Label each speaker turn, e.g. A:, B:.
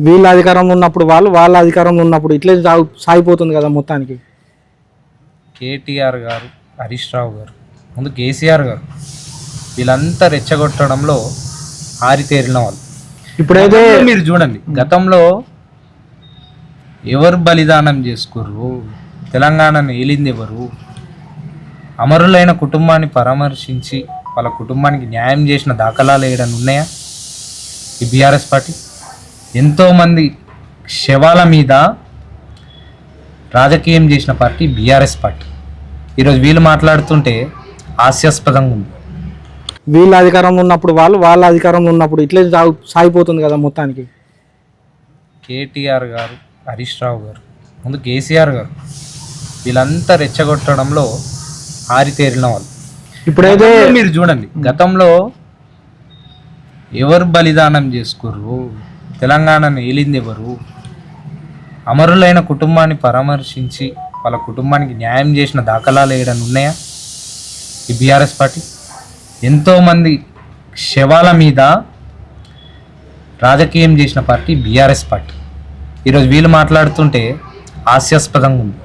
A: వీళ్ళ అధికారంలో ఉన్నప్పుడు వాళ్ళ అధికారంలో ఉన్నప్పుడు ఇట్లే సాగిపోతుంది కదా మొత్తానికి.
B: కేటీఆర్ గారు, హరీష్ రావు గారు, ముందు కేసీఆర్ గారు, వీళ్ళంతా రెచ్చగొట్టడంలో ఆరితేరిన వాళ్ళు.
A: ఇప్పుడైతే
B: మీరు చూడండి, గతంలో ఎవరు బలిదానం చేసుకుర్రు, తెలంగాణను ఏలింది ఎవరు, అమరులైన కుటుంబాన్ని పరామర్శించి వాళ్ళ కుటుంబానికి న్యాయం చేసిన దాఖలాలు ఏడని ఉన్నాయా ఈ బీఆర్ఎస్ పార్టీ? ఎంతోమంది శవాల మీద రాజకీయం చేసిన పార్టీ బీఆర్ఎస్ పార్టీ. ఈరోజు వీళ్ళు మాట్లాడుతుంటే హాస్యాస్పదంగా ఉంది.
A: వీళ్ళ అధికారంలో ఉన్నప్పుడు వాళ్ళ అధికారంలో ఉన్నప్పుడు ఇట్లే సాగిపోతుంది కదా మొత్తానికి.
B: కేటీఆర్ గారు, హరీష్ రావు గారు, ముందు కేసీఆర్ గారు, వీళ్ళంతా రెచ్చగొట్టడంలో ఆరితేరిన వాళ్ళు.
A: ఇప్పుడైతే
B: మీరు చూడండి, గతంలో ఎవరు బలిదానం చేసుకుర్రు, తెలంగాణను ఏలింది ఎవరు, అమరులైన కుటుంబాన్ని పరామర్శించి వాళ్ళ కుటుంబానికి న్యాయం చేసిన దాఖలాలు ఏడని ఉన్నాయా ఈ బీఆర్ఎస్ పార్టీ? ఎంతోమంది శవాల మీద రాజకీయం చేసిన పార్టీ బీఆర్ఎస్ పార్టీ. ఈరోజు వీళ్ళు మాట్లాడుతుంటే హాస్యాస్పదంగా ఉంది.